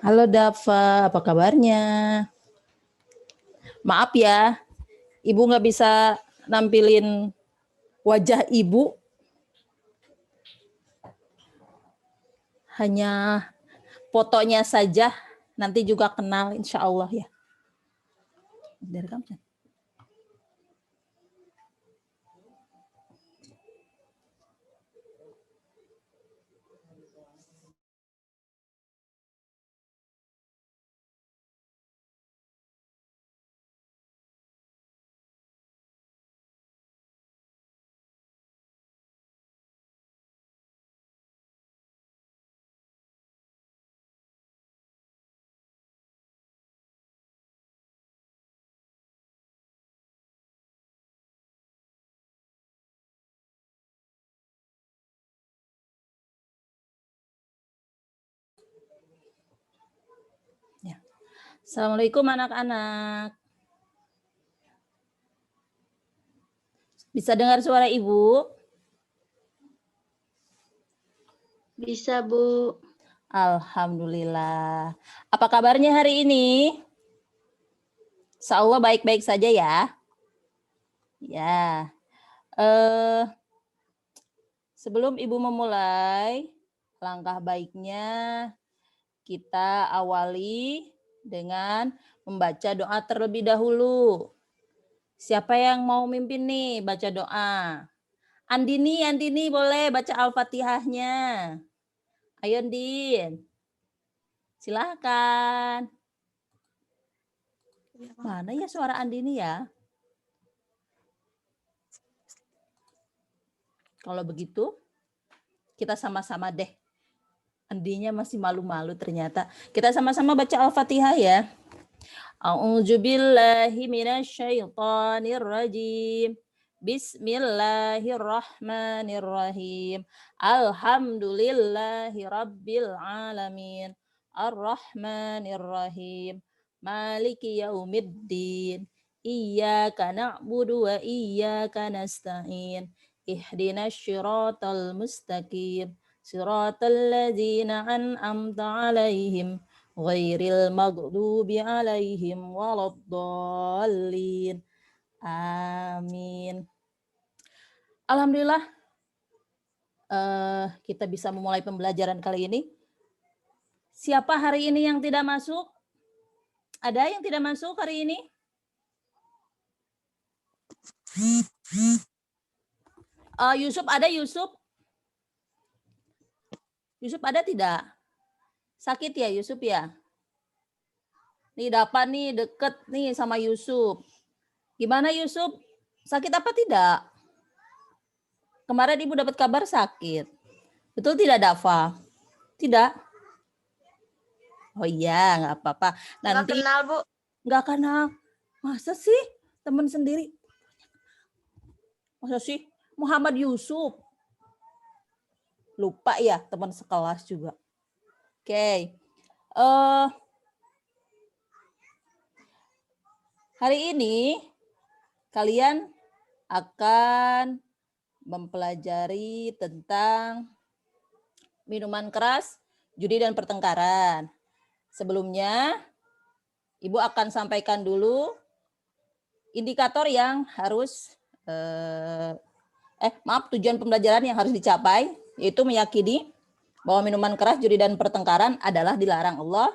Halo Dava, apa kabarnya? Maaf ya, Ibu nggak bisa nampilin wajah Ibu. Hanya fotonya saja, nanti juga kenal insya Allah ya. Dari kamu? Ya. Assalamualaikum anak-anak. Bisa dengar suara Ibu? Bisa, Bu. Alhamdulillah. Apa kabarnya hari ini? Insya Allah baik-baik saja ya. Ya. Sebelum Ibu memulai, langkah baiknya kita awali dengan membaca doa terlebih dahulu. Siapa yang mau mimpin nih baca doa? Andini boleh baca Al-Fatihahnya. Ayo Din. Silahkan. Mana ya suara Andini ya? Kalau begitu, kita sama-sama deh. Andinya masih malu-malu ternyata. Kita sama-sama baca Al-Fatihah ya. A'udzubillahi minasyaitonir rajim. Bismillahirrahmanirrahim. Alhamdulillahi rabbil alamin. Ar-Rahmanirrahim. Maliki yaumiddin. Iyyaka na'budu wa iyyaka nasta'in. Ihdinas syiratal mustaqim. Siratal ladzina an'amta 'alaihim ghairil maghdubi 'alaihim waladdallin. Amin. Alhamdulillah kita bisa memulai pembelajaran kali ini. Siapa hari ini yang tidak masuk? Ada yang tidak masuk hari ini? Yusuf ada Yusuf? Yusuf ada tidak? Sakit ya Yusuf ya? Nih dapat nih deket nih sama Yusuf. Gimana Yusuf? Sakit apa tidak? Kemarin Ibu dapat kabar sakit. Betul tidak Dava? Tidak? Oh iya, nggak apa-apa. Nanti Nggak kenal, Bu. Nggak kenal. Masa sih? Teman sendiri? Masa sih? Muhammad Yusuf. Lupa ya, teman sekelas juga. Oke. Hari ini kalian akan mempelajari tentang minuman keras, judi dan pertengkaran. Sebelumnya, Ibu akan sampaikan dulu indikator yang harus tujuan pembelajaran yang harus dicapai, yaitu meyakini bahwa minuman keras, judi dan pertengkaran adalah dilarang Allah,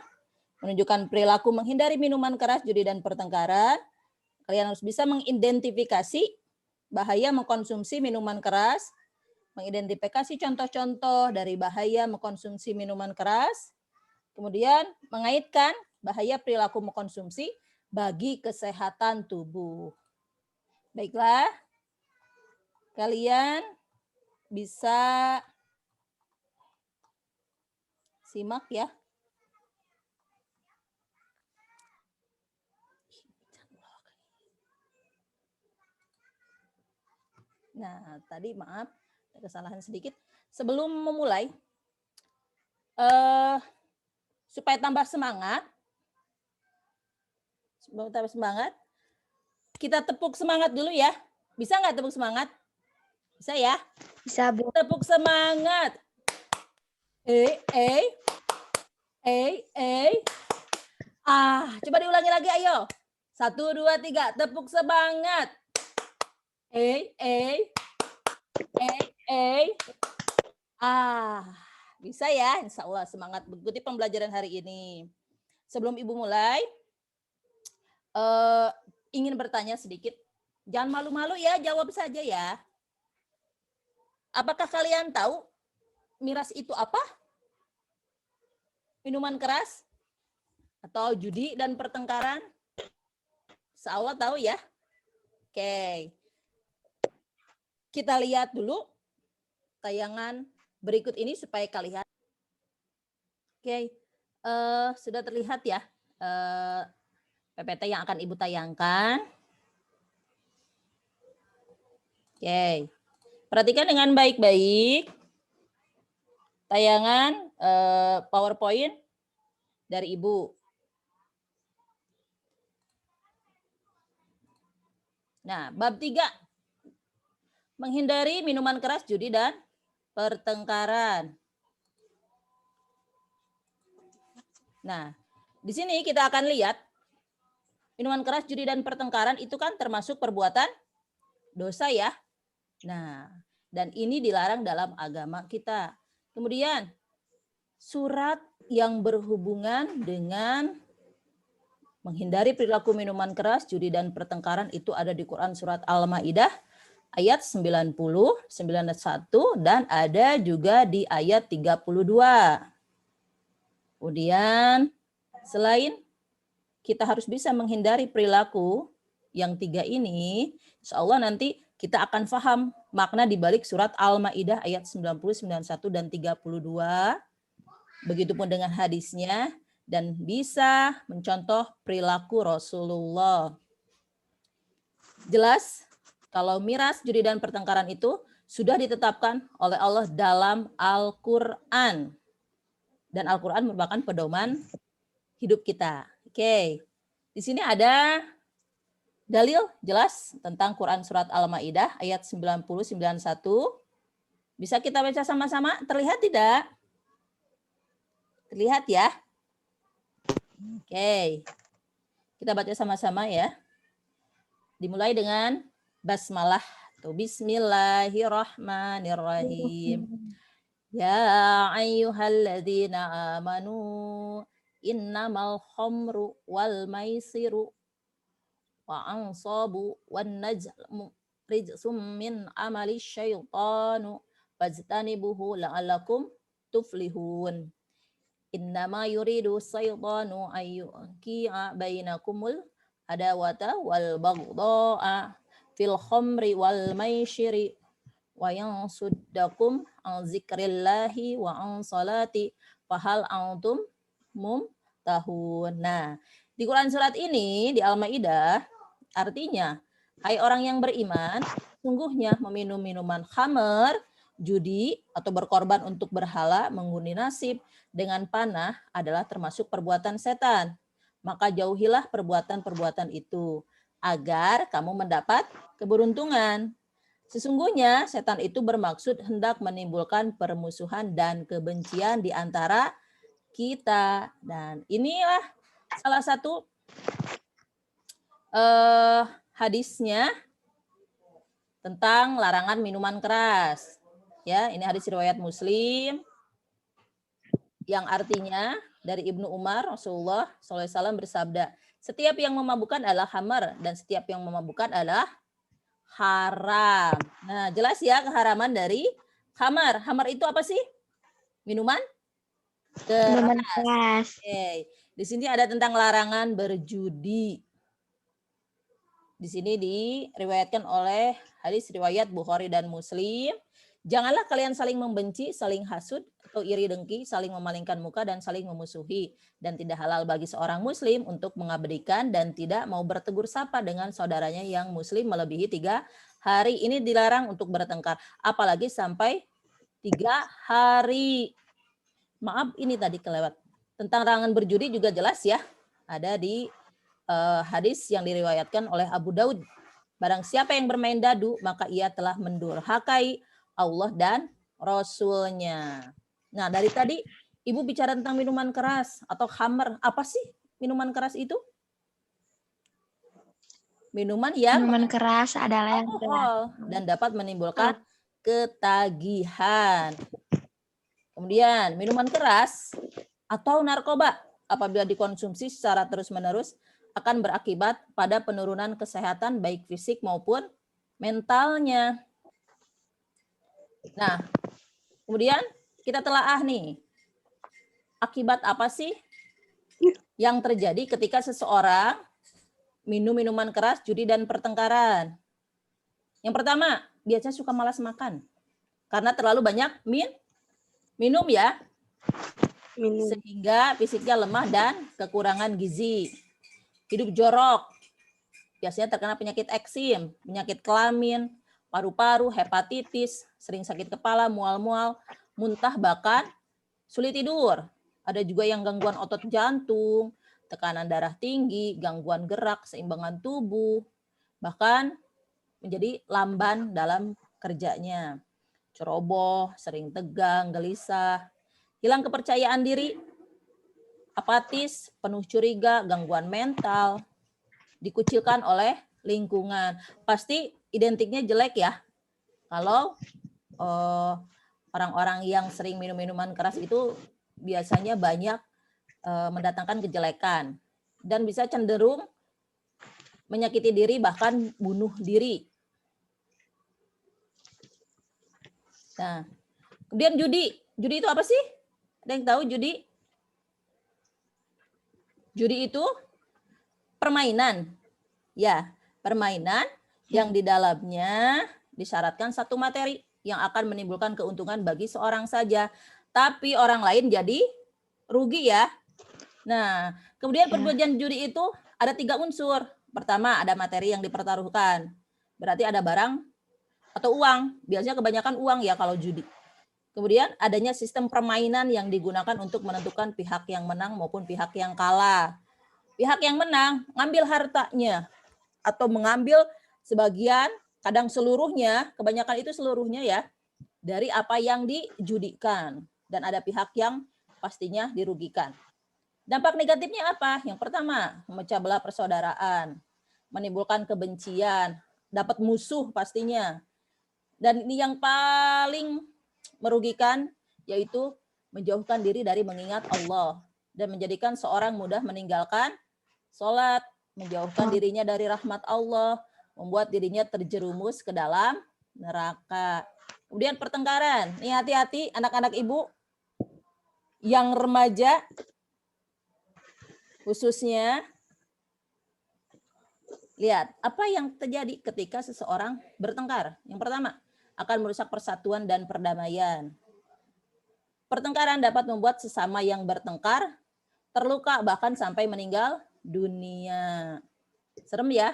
menunjukkan perilaku menghindari minuman keras, judi dan pertengkaran. Kalian harus bisa mengidentifikasi bahaya mengkonsumsi minuman keras, mengidentifikasi contoh-contoh dari bahaya mengkonsumsi minuman keras, kemudian mengaitkan bahaya perilaku mengkonsumsi bagi kesehatan tubuh. Baiklah, kalian bisa simak ya. Nah, tadi maaf, ada kesalahan sedikit. Sebelum memulai, supaya tambah semangat, kita tepuk semangat dulu ya. Bisa nggak tepuk semangat? Bisa ya? Bisa, Bu. Tepuk semangat. Eh. Coba diulangi lagi, ayo. 1, 2, 3, tepuk semangat. Eh. Bisa ya, insya Allah semangat mengikuti pembelajaran hari ini. Sebelum Ibu mulai, ingin bertanya sedikit. Jangan malu-malu ya, jawab saja ya. Apakah kalian tahu miras itu apa? Minuman keras? Atau judi dan pertengkaran? Insya Allah tahu ya. Oke. Kita lihat dulu tayangan berikut ini supaya kalian. Oke. Sudah terlihat ya PPT yang akan Ibu tayangkan. Oke. Perhatikan dengan baik-baik tayangan PowerPoint dari Ibu. Nah, bab 3. Menghindari minuman keras, judi, dan pertengkaran. Nah, di sini kita akan lihat minuman keras, judi, dan pertengkaran itu kan termasuk perbuatan dosa ya. Nah, dan ini dilarang dalam agama kita. Kemudian, surat yang berhubungan dengan menghindari perilaku minuman keras, judi, dan pertengkaran itu ada di Quran surat Al-Maidah ayat 90, 91, dan ada juga di ayat 32. Kemudian selain kita harus bisa menghindari perilaku yang 3 ini, insya Allah nanti kita akan paham makna di balik surat Al-Maidah ayat 90, 91, dan 32. Begitupun dengan hadisnya, dan bisa mencontoh perilaku Rasulullah. Jelas kalau miras, judi, dan pertengkaran itu sudah ditetapkan oleh Allah dalam Al-Quran. Dan Al-Quran merupakan pedoman hidup kita. Oke, di sini ada dalil jelas tentang Quran surat Al-Maidah ayat 90, 91. Bisa kita baca sama-sama? Terlihat tidak? Terlihat ya? Oke, kita baca sama-sama ya. Dimulai dengan basmalah atau bismillahirrahmanirrahim. Ya ayyuhalladzina amanu innamal khamru wal maisiru wa ansabu wan najmu rijsum min amali syaitanu fajtanibuhu la'allakum tuflihun. Innama yuridu syaitanu ayyuqi'a bainakumul adawata wal baghdha'a fil khamri wal maisiri wa yansuddakum an zikrillahi wa an salati fahal antum mumtahun. Nah, di Quran surat ini di Al-Maidah artinya, hai orang yang beriman, sungguhnya meminum minuman khamr, judi, atau berkorban untuk berhala, mengundi nasib dengan panah adalah termasuk perbuatan setan. Maka jauhilah perbuatan-perbuatan itu, agar kamu mendapat keberuntungan. Sesungguhnya setan itu bermaksud hendak menimbulkan permusuhan dan kebencian di antara kita. Dan inilah salah satu hadisnya tentang larangan minuman keras. Ya, ini hadis riwayat Muslim yang artinya dari Ibnu Umar, Rasulullah SAW bersabda, setiap yang memabukkan adalah khamar dan setiap yang memabukkan adalah haram. Nah, jelas ya keharaman dari khamar. Khamar itu apa sih? Minuman keras. Oke. Di sini ada tentang larangan berjudi. Di sini diriwayatkan oleh hadis riwayat Bukhari dan Muslim. Janganlah kalian saling membenci, saling hasud, atau iri dengki, saling memalingkan muka, dan saling memusuhi. Dan tidak halal bagi seorang muslim untuk mengabadikan dan tidak mau bertegur sapa dengan saudaranya yang muslim melebihi 3 hari. Ini dilarang untuk bertengkar, apalagi sampai 3 hari. Maaf, ini tadi kelewat. Tentang larangan berjudi juga jelas ya. Ada di hadis yang diriwayatkan oleh Abu Daud Barang siapa yang bermain dadu, maka ia telah mendurhakai Allah dan Rasul-Nya. Nah, dari tadi Ibu bicara tentang minuman keras atau khamr. Apa sih minuman keras itu? Minuman yang Minuman keras adalah yang keras. alkohol dan dapat menimbulkan ketagihan. Kemudian, minuman keras atau narkoba apabila dikonsumsi secara terus-menerus akan berakibat pada penurunan kesehatan baik fisik maupun mentalnya. Nah, kemudian kita telaah nih. Akibat apa sih yang terjadi ketika seseorang minum minuman keras, judi, dan pertengkaran? Yang pertama, biasanya suka malas makan. Karena terlalu banyak minum ya. Sehingga fisiknya lemah dan kekurangan gizi. Hidup jorok. Biasanya terkena penyakit eksim, penyakit kelamin, paru-paru, hepatitis, sering sakit kepala, mual-mual, muntah, bahkan sulit tidur. Ada juga yang gangguan otot jantung, tekanan darah tinggi, gangguan gerak, keseimbangan tubuh, bahkan menjadi lamban dalam kerjanya. Ceroboh, sering tegang, gelisah, hilang kepercayaan diri, apatis, penuh curiga, gangguan mental, dikucilkan oleh lingkungan. Pasti identiknya jelek ya. Kalau orang-orang yang sering minum minuman keras itu biasanya banyak mendatangkan kejelekan dan bisa cenderung menyakiti diri bahkan bunuh diri. Nah, kemudian judi. Judi itu apa sih? Ada yang tahu judi? Judi itu permainan. Ya, permainan yang di dalamnya disyaratkan satu materi yang akan menimbulkan keuntungan bagi seorang saja. Tapi orang lain jadi rugi ya. Nah, kemudian perjanjian judi itu ada 3 unsur. Pertama, ada materi yang dipertaruhkan. Berarti ada barang atau uang. Biasanya kebanyakan uang ya kalau judi. Kemudian adanya sistem permainan yang digunakan untuk menentukan pihak yang menang maupun pihak yang kalah. Pihak yang menang ngambil hartanya atau mengambil sebagian, kadang seluruhnya, kebanyakan itu seluruhnya ya, dari apa yang dijudikan. Dan ada pihak yang pastinya dirugikan. Dampak negatifnya apa? Yang pertama, memecah belah persaudaraan, menimbulkan kebencian, dapat musuh pastinya. Dan ini yang paling merugikan, yaitu menjauhkan diri dari mengingat Allah dan menjadikan seorang mudah meninggalkan sholat, menjauhkan dirinya dari rahmat Allah, membuat dirinya terjerumus ke dalam neraka. Kemudian pertengkaran. Nih hati-hati anak-anak ibu yang remaja khususnya, lihat apa yang terjadi ketika seseorang bertengkar. Yang pertama, akan merusak persatuan dan perdamaian. Pertengkaran dapat membuat sesama yang bertengkar terluka bahkan sampai meninggal dunia. Serem ya?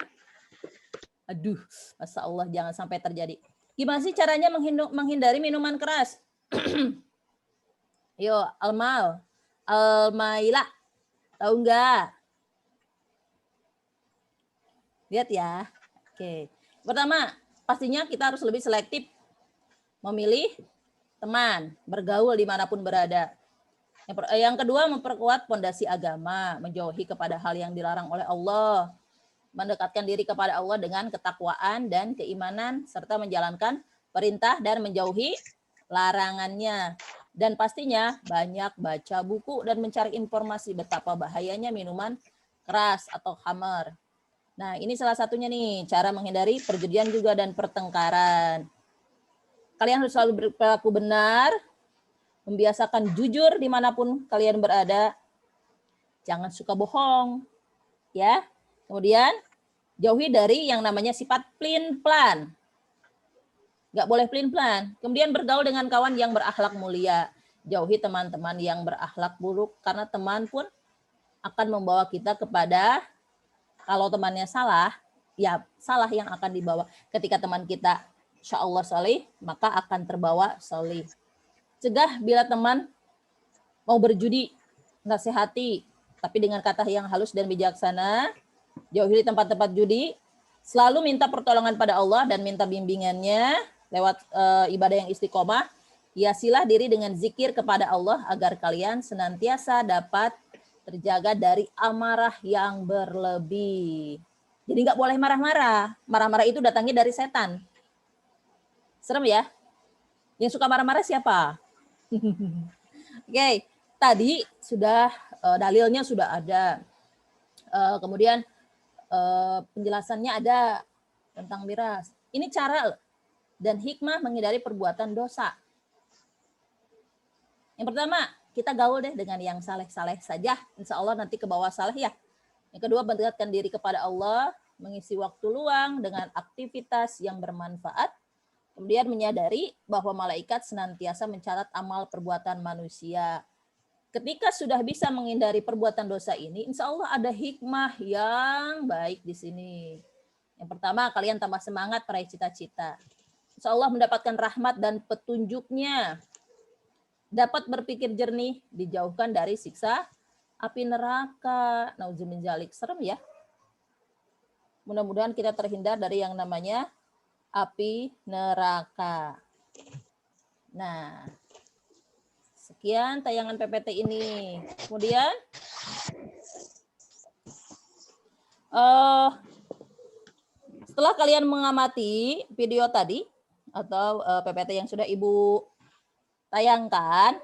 Aduh, Masya Allah jangan sampai terjadi. Gimana sih caranya menghindari minuman keras? Yo, Almaila, tahu nggak? Lihat ya. Oke. Pertama, pastinya kita harus lebih selektif memilih teman, bergaul dimanapun berada. Yang kedua, memperkuat fondasi agama, menjauhi kepada hal yang dilarang oleh Allah, mendekatkan diri kepada Allah dengan ketakwaan dan keimanan, serta menjalankan perintah dan menjauhi larangannya. Dan pastinya banyak baca buku dan mencari informasi betapa bahayanya minuman keras atau khamar. Nah, ini salah satunya nih, cara menghindari perjudian juga dan pertengkaran. Kalian harus selalu berperilaku benar, membiasakan jujur dimanapun kalian berada. Jangan suka bohong, ya. Kemudian, jauhi dari yang namanya sifat pelin-pelan. Nggak boleh pelin-pelan. Kemudian bergaul dengan kawan yang berakhlak mulia. Jauhi teman-teman yang berakhlak buruk, karena teman pun akan membawa kita kepada, kalau temannya salah, ya salah yang akan dibawa. Ketika teman kita insya Allah soleh, maka akan terbawa soleh. Cegah bila teman mau berjudi, nasihati, tapi dengan kata yang halus dan bijaksana. Jauhi tempat-tempat judi, Selalu minta pertolongan pada Allah dan minta bimbingannya lewat ibadah yang istiqomah. Hiasilah diri dengan zikir kepada Allah agar kalian senantiasa dapat terjaga dari amarah yang berlebih. Jadi nggak boleh marah-marah. Marah-marah itu datangnya dari setan. Serem ya? Yang suka marah-marah siapa? Oke, tadi sudah dalilnya sudah ada. Kemudian penjelasannya ada tentang miras. Ini cara dan hikmah menghindari perbuatan dosa. Yang pertama, kita gaul deh dengan yang saleh-saleh saja. Insya Allah nanti ke bawah saleh ya. Yang kedua, mendekatkan diri kepada Allah, mengisi waktu luang dengan aktivitas yang bermanfaat. Kemudian menyadari bahwa malaikat senantiasa mencatat amal perbuatan manusia. Ketika sudah bisa menghindari perbuatan dosa ini, insya Allah ada hikmah yang baik di sini. Yang pertama, kalian tambah semangat meraih cita-cita. Insya Allah mendapatkan rahmat dan petunjuknya. Dapat berpikir jernih, dijauhkan dari siksa api neraka. Nauzubillah min dzalik. Serem ya. Mudah-mudahan kita terhindar dari yang namanya api neraka. Nah, sekian tayangan PPT ini. Kemudian setelah kalian mengamati video tadi atau PPT yang sudah Ibu tayangkan,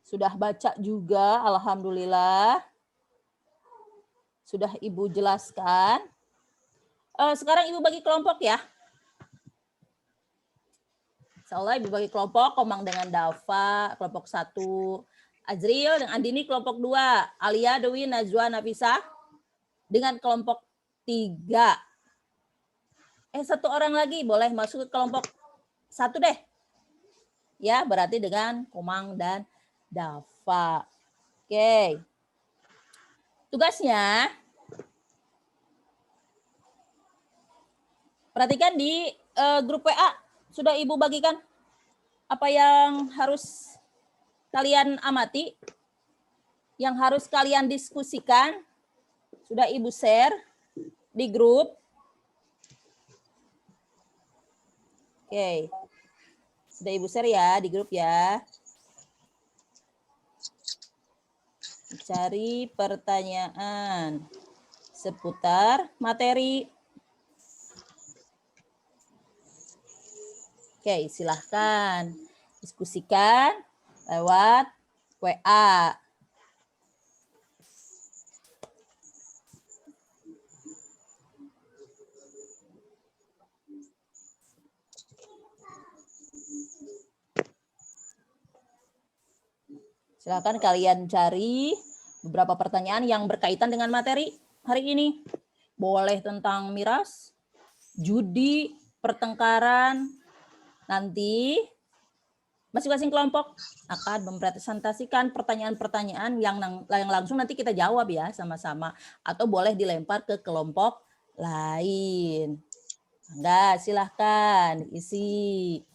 sudah baca juga, alhamdulillah. Sudah Ibu jelaskan. Sekarang Ibu bagi kelompok ya. Insyaallah Ibu bagi kelompok, Komang dengan Dava, kelompok 1, Azril dan Andini kelompok 2, Alia, Dewi, Najwa, Nafisa dengan kelompok 3. Satu orang lagi boleh masuk ke kelompok 1 deh. Ya, berarti dengan Komang dan Dava. Oke. Tugasnya, perhatikan di grup WA. Sudah Ibu bagikan apa yang harus kalian amati, yang harus kalian diskusikan, sudah Ibu share di grup. Oke, sudah Ibu share ya di grup ya. Cari pertanyaan seputar materi. Oke, silahkan diskusikan lewat WA. Silahkan kalian cari beberapa pertanyaan yang berkaitan dengan materi hari ini. Boleh tentang miras, judi, pertengkaran. Nanti masing-masing kelompok akan mempresentasikan pertanyaan-pertanyaan yang langsung nanti kita jawab ya sama-sama. Atau boleh dilempar ke kelompok lain. Enggak, silahkan isi.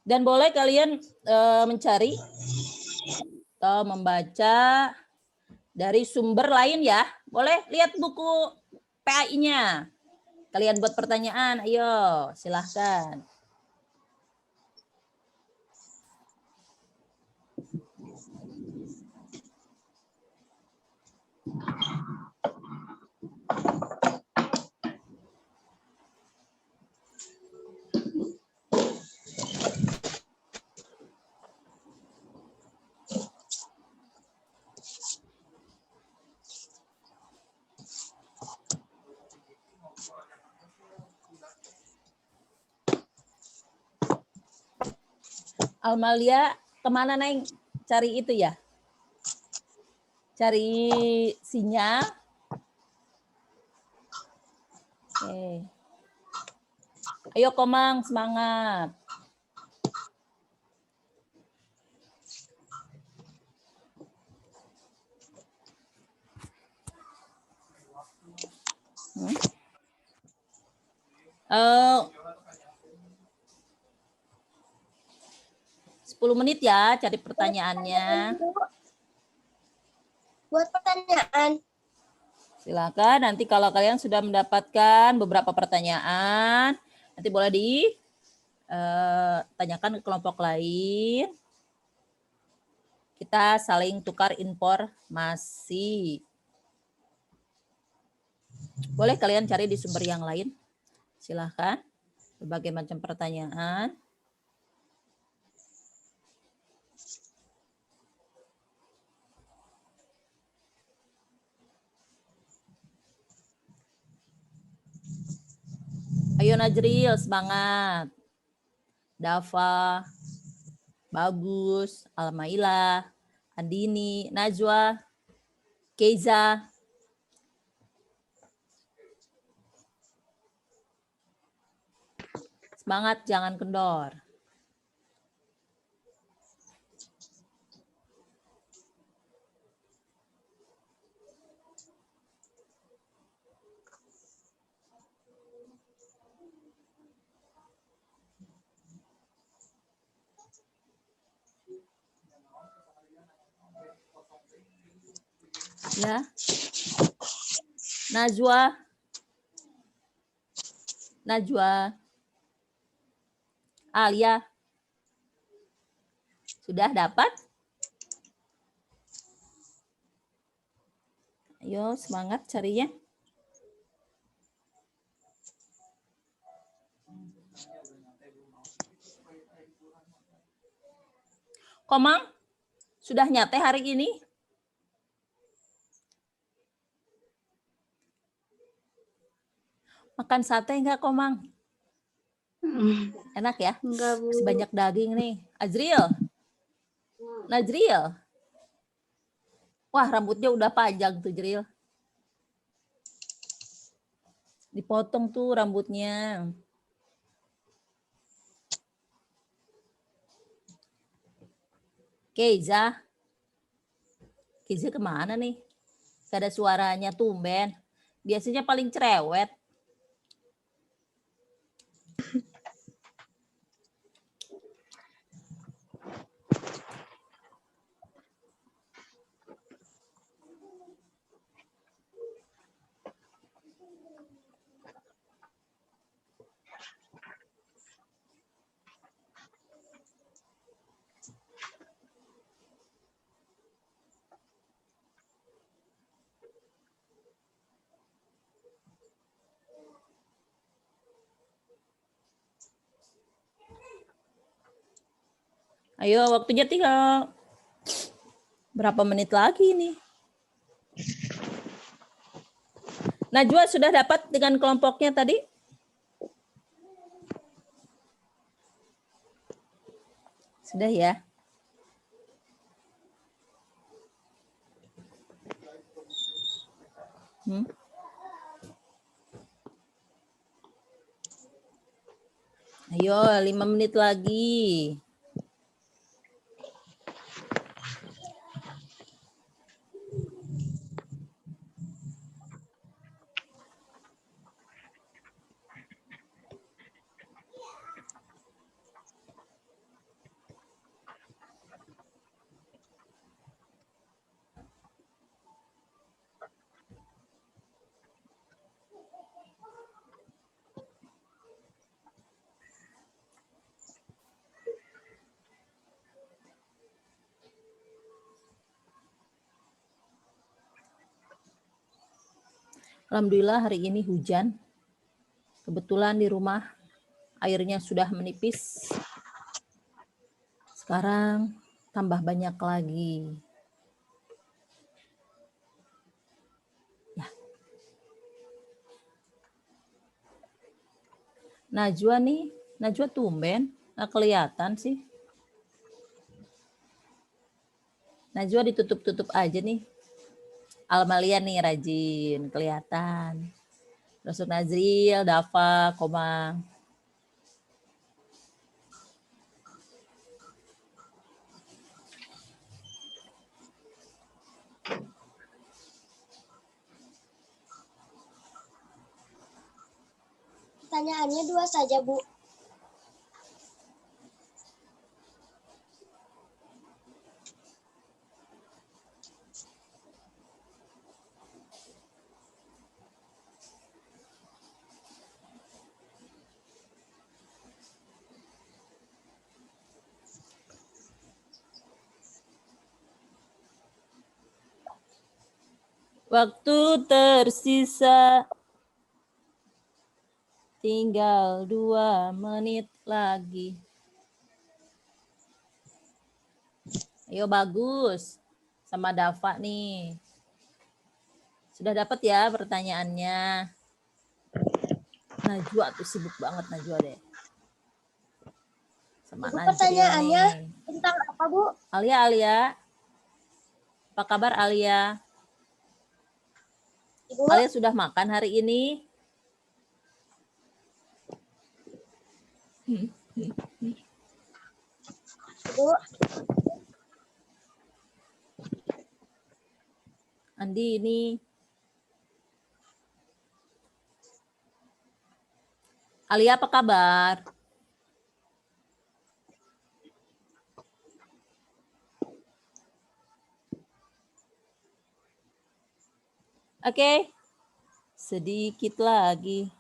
Dan boleh kalian mencari atau membaca dari sumber lain ya. Boleh lihat buku PAI-nya. Kalian buat pertanyaan, ayo silahkan. Almalia, kemana Neng? Cari itu ya? Cari sinyal. Oke. Ayo Komang, semangat. Hmm? Eh, 10 menit ya cari pertanyaannya. Buat pertanyaan. Silakan nanti kalau kalian sudah mendapatkan beberapa pertanyaan, nanti boleh ditanyakan ke kelompok lain. Kita saling tukar informasi. Boleh kalian cari di sumber yang lain. Silakan. Berbagai macam pertanyaan. Ayo Najril, semangat. Dava, Bagus, Almaila, Andini, Najwa, Keiza. Semangat, jangan kendor. Ya. Najwa. Najwa. Alia. Sudah dapat? Ayo semangat carinya. Komang, sudah nyate hari ini? Makan sate enggak, Komang? Enak ya? Enggak, Bu. Masih banyak daging nih. Azril. Najril. Wah, rambutnya udah panjang tuh, Jril. Dipotong tuh rambutnya. Keiza. Keiza kemana nih? Gak ada suaranya, tumben. Biasanya paling cerewet. Ayo, waktunya tinggal berapa menit lagi nih? Najwa sudah dapat dengan kelompoknya tadi? Sudah ya? Ayo, 5 menit lagi. Alhamdulillah hari ini hujan. Kebetulan di rumah airnya sudah menipis. Sekarang tambah banyak lagi. Ya. Najwa nih, Najwa tumben, nggak kelihatan sih. Najwa ditutup-tutup aja nih. Almalia nih rajin, kelihatan. Terus Nazril, Dava, Komang. Pertanyaannya 2 saja, Bu. Waktu tersisa tinggal 2 menit lagi. Ayo bagus. Sama Dava nih. Sudah dapat ya pertanyaannya. Najwa tuh sibuk banget Najwa deh. Sama Ibu, Najril pertanyaannya nih. tentang apa, Bu? Alia. Apa kabar Alia? Ibu, Alia sudah makan hari ini? Ibu, Andi ini. Alia apa kabar? Oke. Sedikit lagi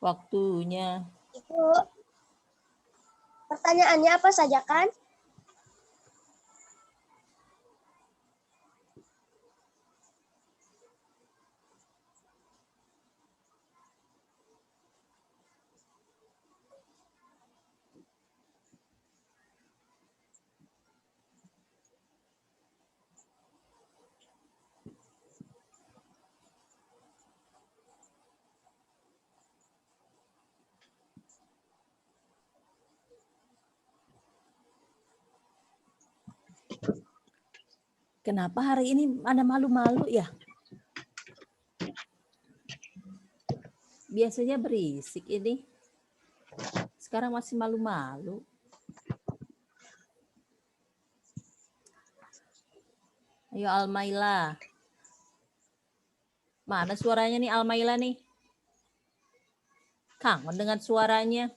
waktunya. Ibu. Pertanyaannya apa saja kan? Kenapa hari ini ada malu-malu ya? Biasanya berisik ini. Sekarang masih malu-malu. Ayo Almaila. Mana suaranya nih Almaila nih? Kangen dengan suaranya.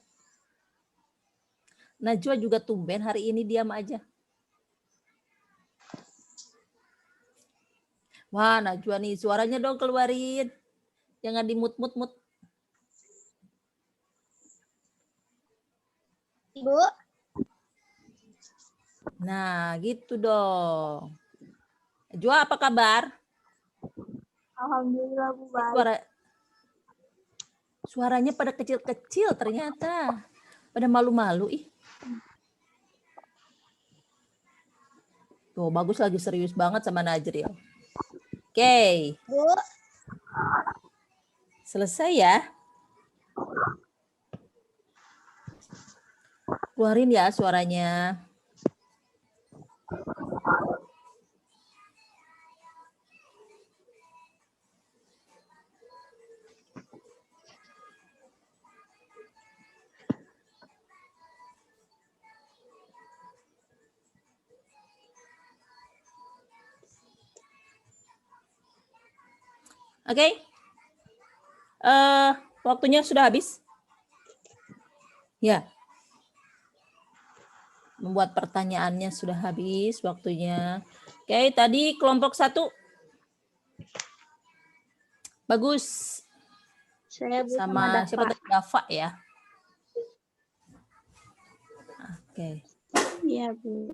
Najwa juga tumben hari ini diam aja. Wah, Najwa nih suaranya dong keluarin. Jangan dimut-mut-mut. Ibu, Nah, gitu dong. Najwa apa kabar? alhamdulillah, Bu, baik. Suaranya pada kecil-kecil ternyata. Pada malu-malu ih. Tuh, bagus lagi serius banget sama Najril. Oke. Bu, Selesai ya. Keluarin ya suaranya. Oke. Waktunya sudah habis. Ya. Membuat pertanyaannya sudah habis waktunya. Oke, tadi kelompok 1. Bagus. Saya Bu Sama siapa tadi? Dava ya. Oke. Iya, Bu.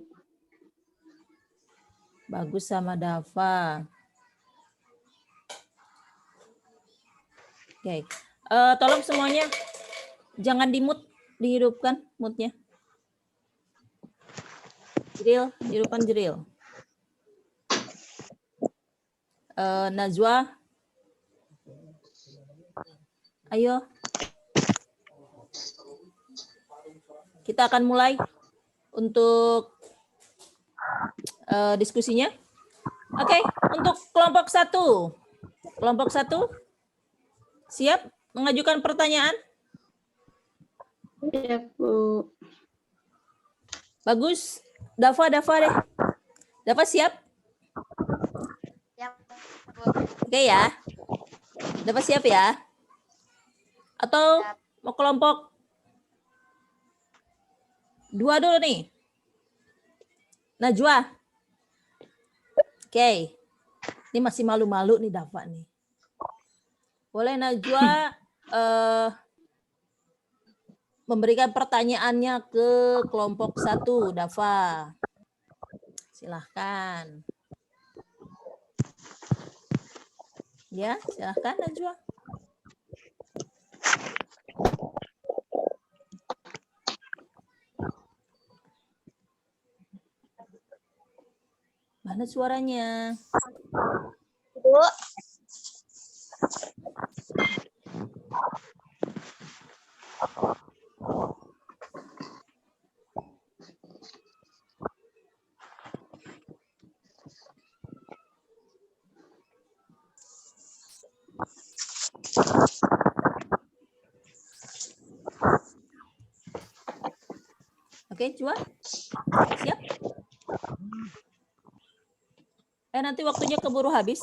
Bagus sama Dava. Oke. Tolong semuanya jangan di-mute, dihidupkan mute-nya. Jril, hidupkan Jril. Najwa. Ayo. Kita akan mulai untuk diskusinya. Oke, untuk kelompok 1. Kelompok 1 siap mengajukan pertanyaan? Iya, Bu. Bagus. Dava deh. Dava siap? Siap, Bu. Oke ya. Dava siap ya? Atau Mau kelompok 2 dulu nih. Najwa. Oke. Ini masih malu-malu nih Dafa nih. Boleh Najwa memberikan pertanyaannya ke kelompok 1, Dafa. Silahkan. Ya, silahkan Najwa. Mana suaranya? Bu. Oke, Jua. Siap? Nanti waktunya keburu habis.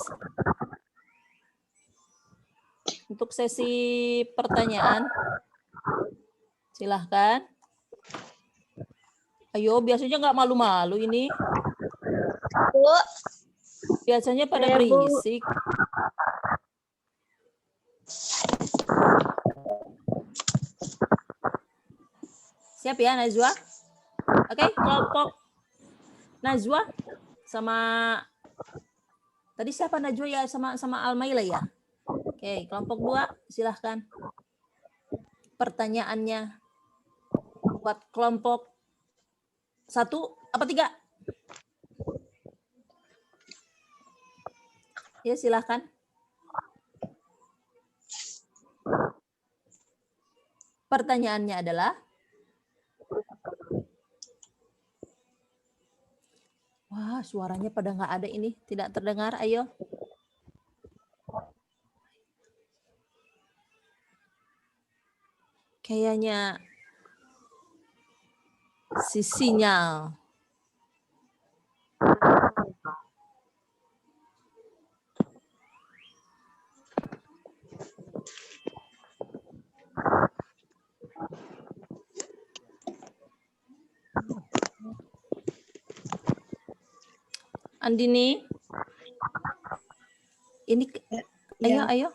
Untuk sesi pertanyaan. Silahkan. Ayo, biasanya nggak malu-malu ini. Bu. Biasanya pada Saya, Bu. berisik. Siap ya, Najwa? Oke, kelompok Najwa sama tadi siapa Najwa ya sama Almaila ya? Oke, kelompok 2 silahkan. Pertanyaannya buat kelompok 1 apa 3? Ya, silahkan. Pertanyaannya adalah wah, suaranya pada nggak ada ini, tidak terdengar. Ayo. Kayaknya si sinyal. Andini. Ini ayo.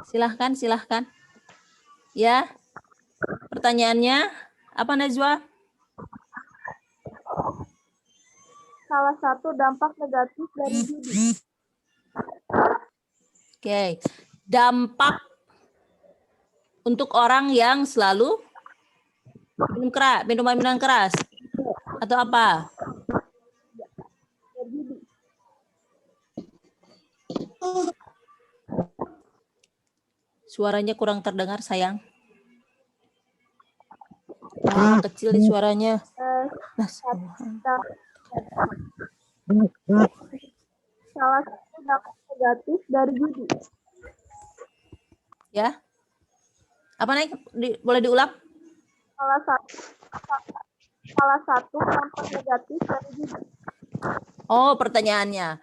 Silahkan. Ya. Pertanyaannya apa Najwa? Salah satu dampak negatif dari judi. Oke. Dampak untuk orang yang selalu minum minuman keras atau apa? Suaranya kurang terdengar, sayang. Kecil di suaranya. Salah satu dampak negatif dari judi. Ya. Apa naik? Boleh diulang? Salah satu dampak negatif dari judi. Oh, pertanyaannya.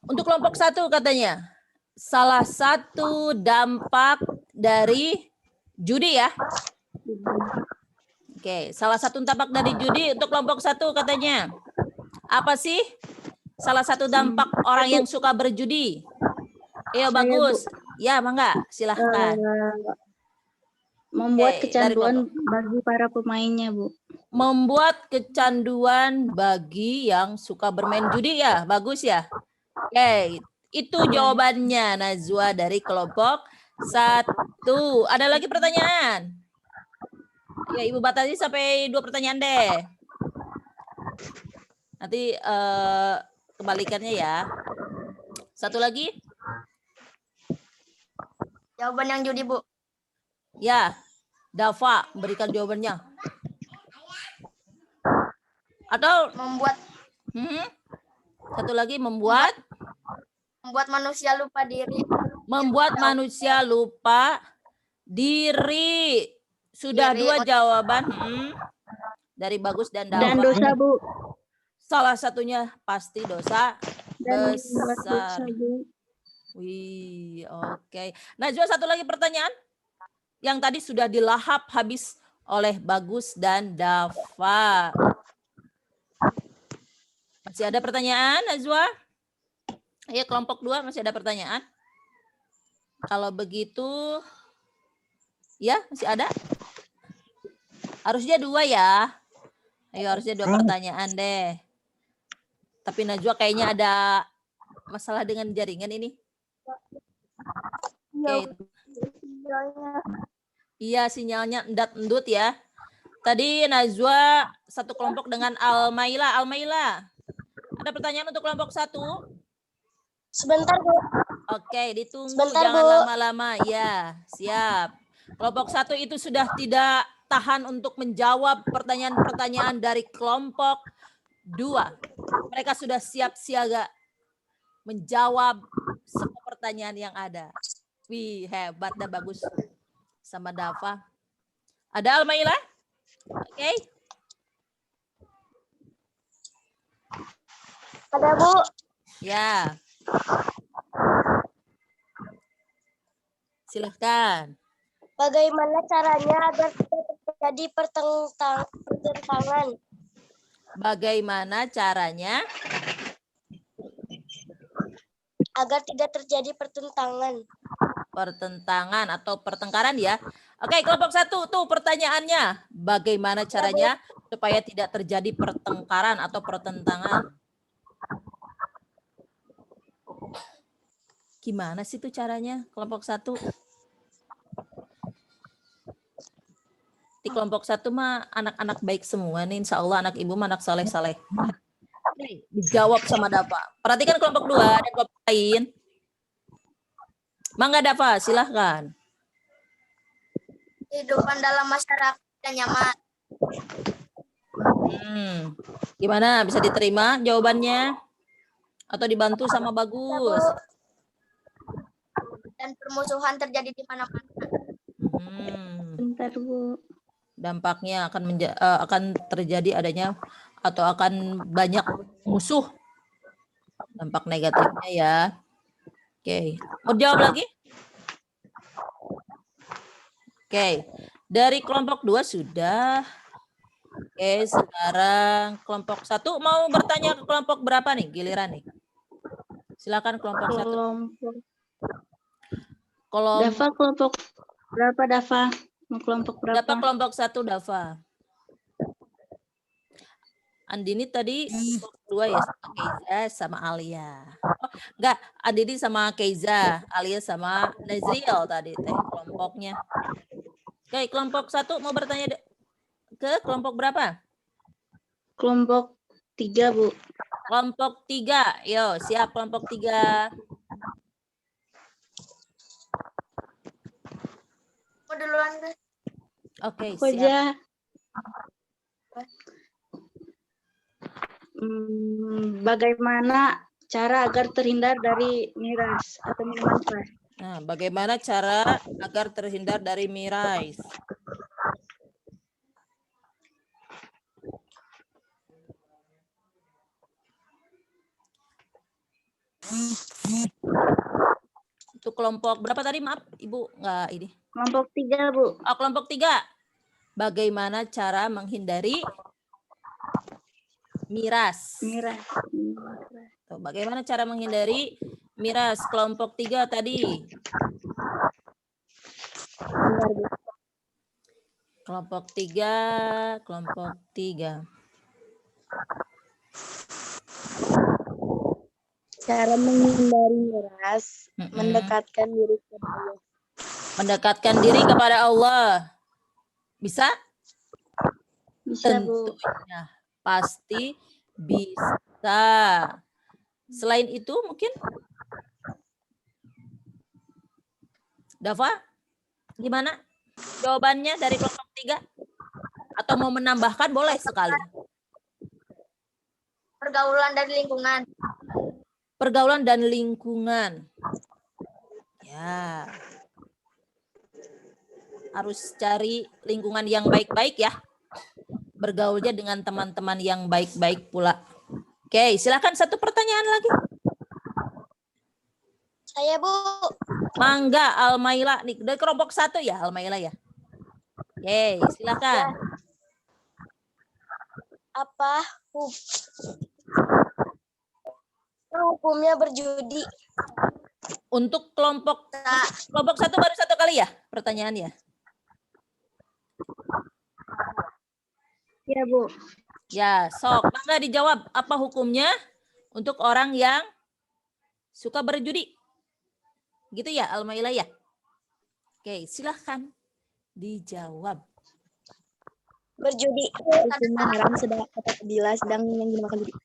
Untuk kelompok 1 katanya. Salah satu dampak dari judi ya. Oke, salah satu dampak dari judi untuk kelompok 1 katanya. Apa sih salah satu dampak orang yang suka berjudi? Iya, bagus. Ya, mangga, silahkan. Membuat Oke, dari kecanduan kelompok. bagi para pemainnya, Bu. Membuat kecanduan bagi yang suka bermain judi ya, bagus ya. Oke, itu jawabannya Najwa dari kelompok 1. Ada lagi pertanyaan? Ya, Ibu batasi sampai 2 pertanyaan deh. Nanti kebalikannya ya. Satu lagi? Jawaban yang judi, Bu. Ya, Dafa berikan jawabannya. Atau Membuat satu lagi membuat manusia lupa diri. Membuat manusia lupa diri. Sudah Diri. 2 jawaban dari Bagus dan Dafa. Dan dosa, Bu. Salah satunya pasti dosa Dan besar. dosa, Bu. Wih, oke. Najwa, satu lagi pertanyaan. Yang tadi sudah dilahap habis oleh Bagus dan Dava. Masih ada pertanyaan, Najwa? Ayo, kelompok 2 masih ada pertanyaan? Kalau begitu, ya masih ada? Harusnya 2 ya. Ayo, harusnya 2 pertanyaan deh. Tapi Najwa kayaknya ada masalah dengan jaringan ini. Iya, Oke. sinyalnya. Iya, sinyalnya endat-endut ya. Tadi Najwa satu kelompok dengan Almaila. Almaila, ada pertanyaan untuk kelompok 1? Sebentar, Bu. Oke, ditunggu. Sebentar, Jangan Bu. lama-lama. Ya, siap. Kelompok 1 itu sudah tidak tahan untuk menjawab pertanyaan-pertanyaan dari kelompok 2. Mereka sudah siap siaga menjawab semua pertanyaan yang ada. Wih, hebat dah, Bagus sama Dava. Ada Almaila? Oke. Ada, Bu. Ya. Silahkan. Bagaimana caranya agar tidak terjadi pertentangan? Bagaimana caranya Agar tidak terjadi pertentangan. pertentangan atau pertengkaran ya? Oke, kelompok 1 tuh pertanyaannya. Bagaimana caranya supaya tidak terjadi pertengkaran atau pertentangan? Gimana sih tuh caranya kelompok 1? Di kelompok 1 mah anak-anak baik semua nih, insya Allah anak ibu mah anak saleh-saleh. Dijawab sama Dava. Perhatikan kelompok 2 dan kelompok lain. Mangga Dava, silahkan. Kehidupan dalam masyarakat yang nyaman. Gimana? Bisa diterima jawabannya? Atau dibantu sama Bagus? Dan permusuhan terjadi di mana-mana. Bentar, Bu. Dampaknya akan terjadi adanya atau akan banyak musuh. Dampak negatifnya ya. Oke. Mau jawab lagi? Oke. Dari kelompok 2 sudah. Oke, sekarang kelompok 1 mau bertanya ke kelompok berapa nih giliran nih? Silakan kelompok 1. Dava kelompok berapa, Dava? Mau kelompok berapa? Dapat kelompok 1 Dava. Andini tadi kelompok 2 ya, sama Keiza sama Alia. Oh, enggak, Andini sama Keiza, Alia sama Nazriel tadi teh kelompoknya. Oke, kelompok 1 mau bertanya ke kelompok berapa? Kelompok 3, Bu. Kelompok 3. Yo, siap kelompok 3. Mau duluan, guys. Oke, Aku siap. aja. Bagaimana cara agar terhindar dari miras atau minuman keras? Nah, bagaimana cara agar terhindar dari miras? Untuk kelompok berapa tadi? Maaf, Ibu nggak ini. Kelompok 3, Bu. Oh, kelompok 3. Bagaimana cara menghindari miras? Miras. Tuh, bagaimana cara menghindari miras? Kelompok 3 tadi. Kelompok 3, kelompok 3. Cara menghindari miras, mendekatkan diri kepada Allah. Mendekatkan diri kepada Allah. Bisa? Bisa, Bu. Tentunya. Pasti bisa. Selain itu mungkin? Dava? Gimana? Jawabannya dari kelompok 3? Atau mau menambahkan boleh sekali. Pergaulan dan lingkungan. Pergaulan dan lingkungan. Ya. Harus cari lingkungan yang baik-baik ya. Bergaulnya dengan teman-teman yang baik-baik pula. Oke, silakan satu pertanyaan lagi. Saya Saya, Bu. Mangga, Almaila. Nih, dari kelompok 1 ya, Almaila ya. Yeay, silakan. Apa hukumnya berjudi? Untuk kelompok 1 baru 1 kali ya pertanyaannya? Ya, Bu. Ya, sok. Mangga dijawab. Apa hukumnya untuk orang yang suka berjudi? Gitu ya, Almaila ya? Oke, silahkan dijawab. Berjudi. Hukumnya haram bila sedang menggunakan judi.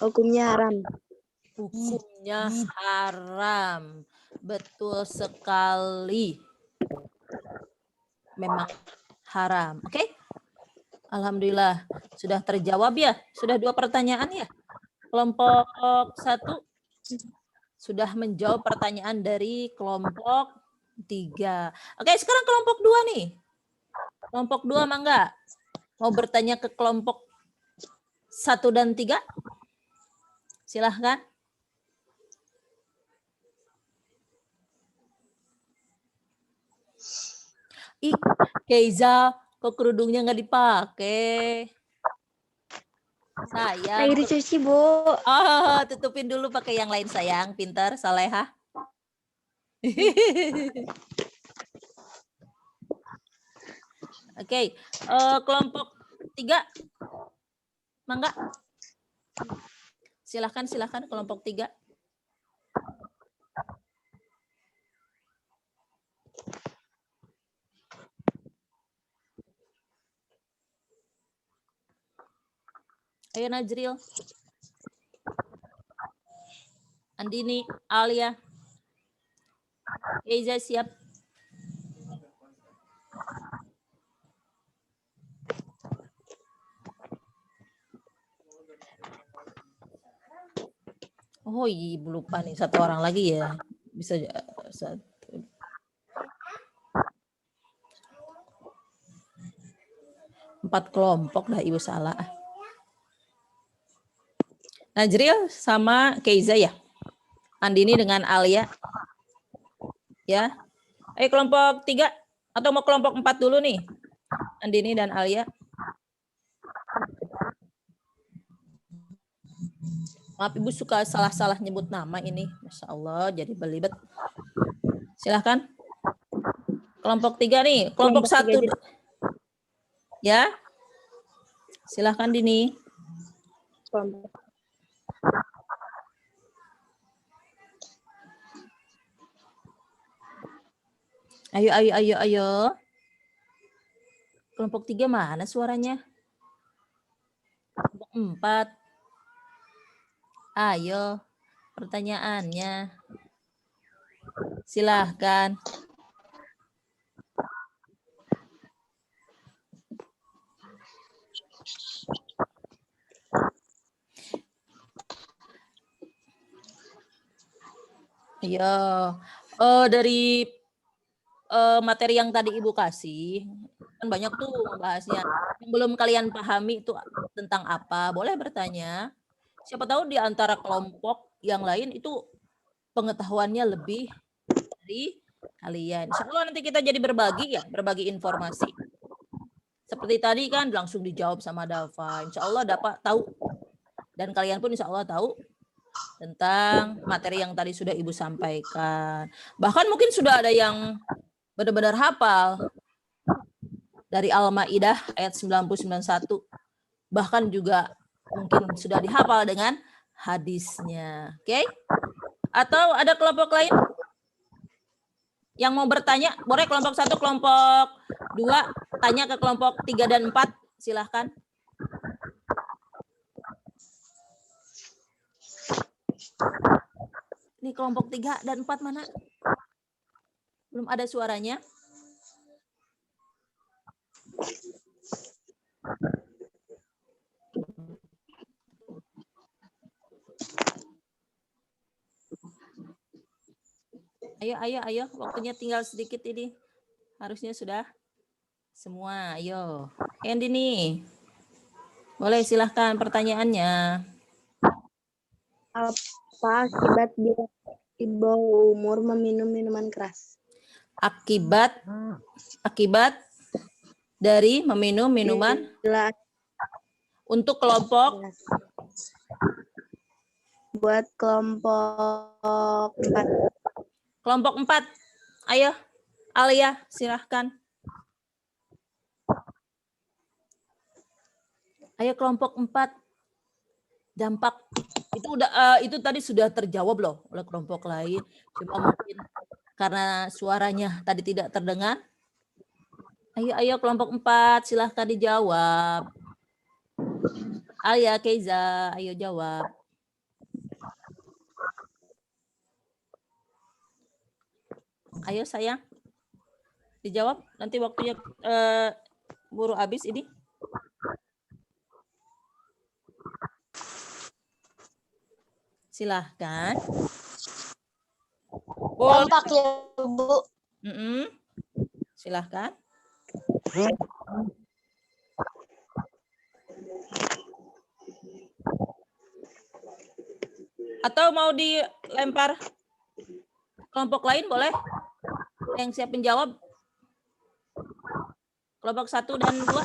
Hukumnya haram. Hukumnya haram. Betul sekali. Memang haram. Oke? Alhamdulillah. Sudah terjawab ya? Sudah 2 pertanyaan ya? Kelompok 1 sudah menjawab pertanyaan dari kelompok 3. Oke, sekarang kelompok 2 nih. Kelompok 2 Mangga. Mau bertanya ke kelompok 1 dan 3? Silahkan. Ih, Keiza, kok kerudungnya nggak dipakai? Sayang. Lagi dicuci, Bu. Oh, tutupin dulu pakai yang lain sayang. Pintar, Saleha. Oke, kelompok 3. Mangga. Silahkan kelompok 3. Ayo Najril. Andini, Alia. Eiza siap. Oh iya, lupa nih 1 orang lagi ya. Bisa 1. Empat kelompok dah Ibu salah. Najril sama Keiza ya. Andini dengan Alia. Ya. Ayo kelompok 3 atau mau kelompok 4 dulu nih. Andini dan Alia. Maaf Ibu suka salah-salah nyebut nama ini. Masya Allah jadi belibet. Silahkan. Kelompok 3 nih. Kelompok 1. Ya. Silahkan Dini. Ayo. Kelompok 3 mana suaranya? Kelompok 4. Ayo, pertanyaannya. Silahkan. Ayo. Dari materi yang tadi Ibu kasih, kan banyak tuh membahasnya. Yang belum kalian pahami itu tentang apa, boleh bertanya. Siapa tahu di antara kelompok yang lain itu pengetahuannya lebih dari kalian. Insya Allah nanti kita jadi berbagi informasi. Seperti tadi kan langsung dijawab sama Dava. Insya Allah dapat tahu. Dan kalian pun insya Allah tahu tentang materi yang tadi sudah Ibu sampaikan. Bahkan mungkin sudah ada yang benar-benar hafal dari Al-Maidah ayat 90-91. Bahkan juga mungkin sudah dihafal dengan hadisnya. Oke? Atau ada kelompok lain yang mau bertanya? Boleh kelompok 1, kelompok 2 tanya ke kelompok 3 dan 4. Silahkan. Ini kelompok 3 dan 4 mana? Belum ada suaranya. Ayo. Waktunya tinggal sedikit ini. Harusnya sudah semua. Ayo. Andy nih. Boleh silahkan pertanyaannya. Apa akibat bila di bawah umur meminum minuman keras. Akibat dari meminum minuman Bila untuk kelompok keras. Buat kelompok 4. kelompok 4. Ayo, Alia, silahkan. Ayo kelompok 4. Dampak itu tadi sudah terjawab loh oleh kelompok lain. Cuma mungkin karena suaranya tadi tidak terdengar. Ayo kelompok 4, silahkan dijawab. Alia, Keiza, ayo jawab. Ayo sayang, dijawab. Nanti waktunya buru habis ini. Silahkan. Boleh. Dampak ya, Bu. Silahkan. Atau mau dilempar kelompok lain boleh? Yang siap menjawab? Kelompok 1 dan 2.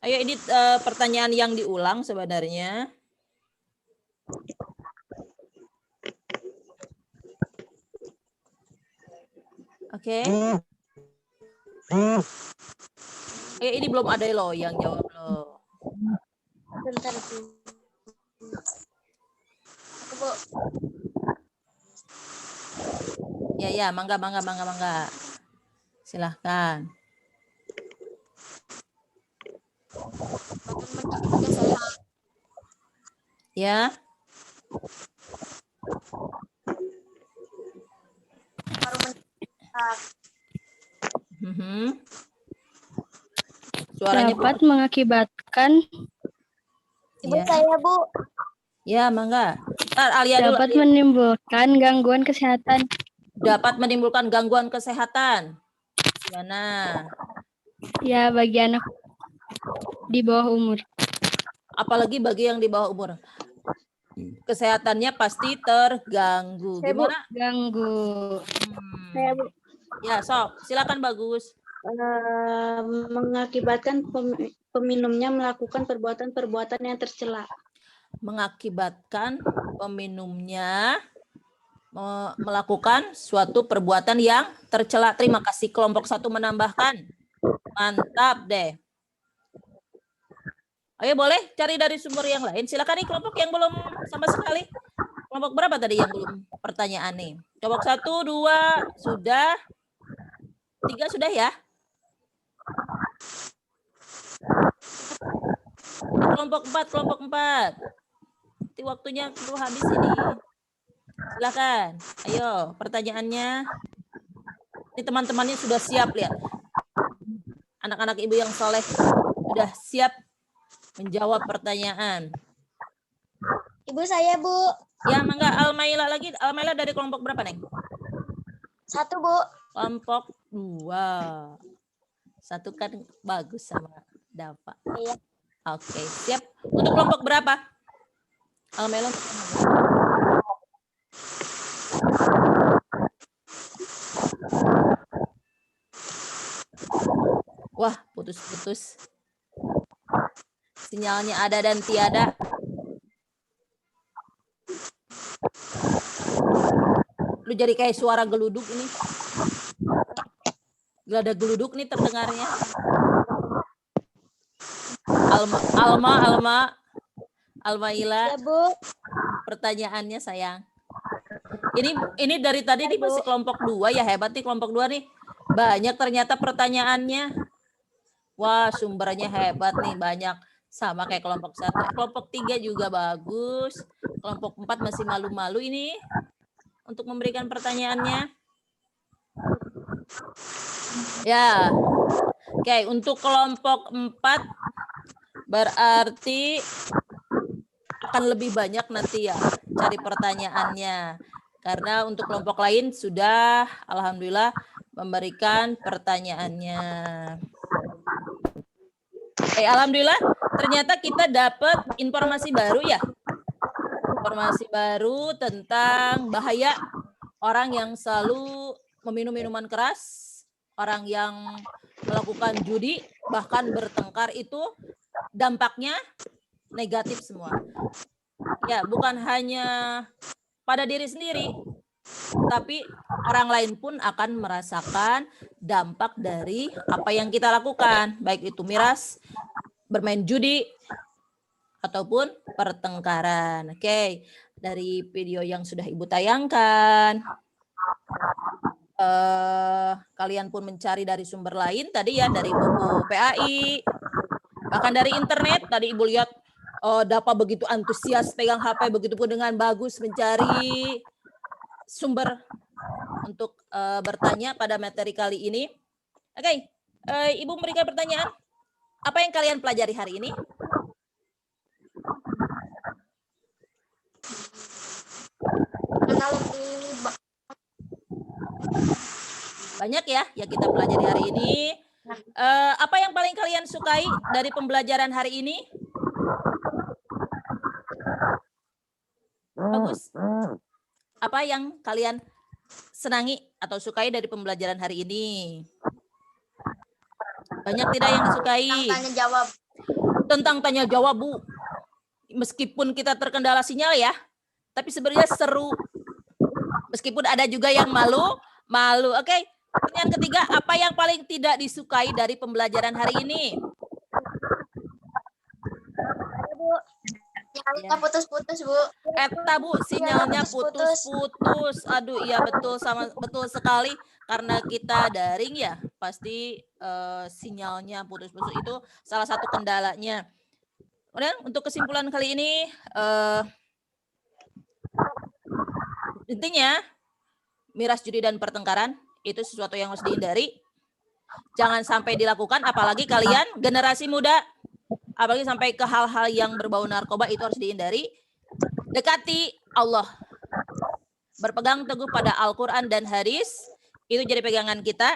Ayo, ini pertanyaan yang diulang sebenarnya. Oke. Ini belum ada loh yang jawab loh. Bentar, Bu. Bu. Ya, mangga. Silahkan. Ya. Suaranya Dapat mengakibatkan Ibu ya. saya, Bu. Ya, mangga. Ntar Alia dulu. dapat Alia. menimbulkan gangguan kesehatan. Dapat menimbulkan gangguan kesehatan. Gimana? Ya, bagi anak di bawah umur. Apalagi bagi yang di bawah umur. Kesehatannya pasti terganggu. Gimana? Ganggu. Saya, Bu. Ya, sok. Silakan Bagus. Mengakibatkan peminumnya melakukan perbuatan-perbuatan yang tercela. Mengakibatkan peminumnya melakukan suatu perbuatan yang tercela. Terima kasih kelompok 1 menambahkan. Mantap deh. Ayo boleh cari dari sumber yang lain. Silakan nih kelompok yang belum sama sekali. Kelompok berapa tadi yang belum pertanyaan nih? Kelompok 1, 2, sudah. 3 sudah ya? Kelompok 4. Nanti waktunya perlu habis ini. Silakan. Ayo, pertanyaannya. Ini teman-temannya sudah siap, lihat. Anak-anak ibu yang soleh sudah siap menjawab pertanyaan. Ibu saya, Bu. Ya, mangga. Almaila lagi. Almaila dari kelompok berapa, Neng? 1, Bu. Kelompok 2. 1 kan bagus sama Dava. Iya. Oke, siap. Untuk kelompok berapa? Almaila untuk kelompok berapa? Wah, putus-putus. Sinyalnya ada dan tiada. Lu jadi kayak suara geluduk ini. Gelada geluduk nih terdengarnya. Almaila. Ya, Bu. Pertanyaannya sayang. Ini dari tadi nih masih kelompok 2 ya, hebat nih kelompok 2 nih. Banyak ternyata pertanyaannya. Wah, sumbernya hebat nih, banyak. Sama kayak kelompok 1. Kelompok 3 juga bagus. Kelompok 4 masih malu-malu ini untuk memberikan pertanyaannya. Ya. Oke, untuk kelompok 4 berarti akan lebih banyak nanti ya cari pertanyaannya. Karena untuk kelompok lain sudah alhamdulillah memberikan pertanyaannya. Alhamdulillah, ternyata kita dapat informasi baru ya. Informasi baru tentang bahaya orang yang selalu meminum minuman keras, orang yang melakukan judi, bahkan bertengkar itu dampaknya negatif semua. Ya, bukan hanya pada diri sendiri, tapi orang lain pun akan merasakan dampak dari apa yang kita lakukan, baik itu miras, bermain judi, ataupun pertengkaran. Oke, dari video yang sudah Ibu tayangkan, kalian pun mencari dari sumber lain tadi ya, dari buku PAI, bahkan dari internet. Tadi Ibu lihat Dapa begitu antusias pegang HP, begitu pun dengan bagus mencari sumber untuk bertanya pada materi kali ini. Oke, Ibu memberikan pertanyaan. Apa yang kalian pelajari hari ini? Banyak ya yang kita pelajari hari ini. Apa yang paling kalian sukai dari pembelajaran hari ini? Bagus. Apa yang kalian senangi atau sukai dari pembelajaran hari ini? Banyak tidak yang disukai? Tanya jawab. Tentang tanya jawab, Bu. Meskipun kita terkendala sinyal ya, tapi sebenarnya seru. Meskipun ada juga yang malu. Oke. Pertanyaan ketiga, apa yang paling tidak disukai dari pembelajaran hari ini? Sinyalnya putus-putus, Bu. Bu, sinyalnya putus-putus. Aduh, iya betul sekali, karena kita daring ya, pasti sinyalnya putus-putus, itu salah satu kendalanya. Kemudian untuk kesimpulan kali ini, intinya miras, judi, dan pertengkaran itu sesuatu yang harus dihindari. Jangan sampai dilakukan, apalagi kalian generasi muda, apalagi sampai ke hal-hal yang berbau narkoba, itu harus dihindari. Dekati Allah. Berpegang teguh pada Al-Quran dan hadis, itu jadi pegangan kita.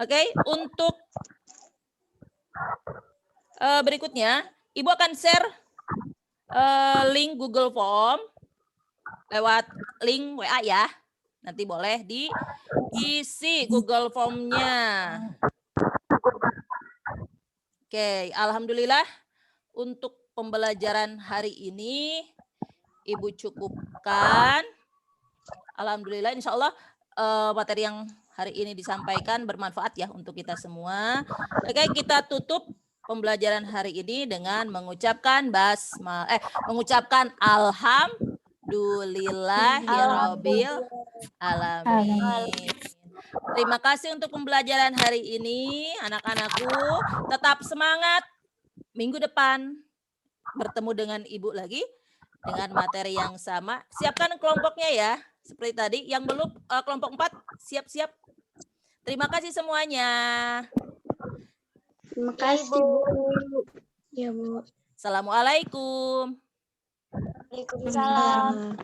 Oke, untuk berikutnya, Ibu akan share link Google Form lewat link WA ya. Nanti boleh diisi Google Form-nya. Oke, alhamdulillah untuk pembelajaran hari ini Ibu cukupkan. Alhamdulillah, insya Allah materi yang hari ini disampaikan bermanfaat ya untuk kita semua. Oke, kita tutup pembelajaran hari ini dengan mengucapkan mengucapkan alhamdulillahirabbil alamin. Terima kasih untuk pembelajaran hari ini, anak-anakku. Tetap semangat. Minggu depan bertemu dengan Ibu lagi dengan materi yang sama. Siapkan kelompoknya ya, seperti tadi. Yang belum kelompok 4 siap-siap. Terima kasih semuanya. Terima kasih, Bu. Ya, Bu. Assalamualaikum. Waalaikumsalam.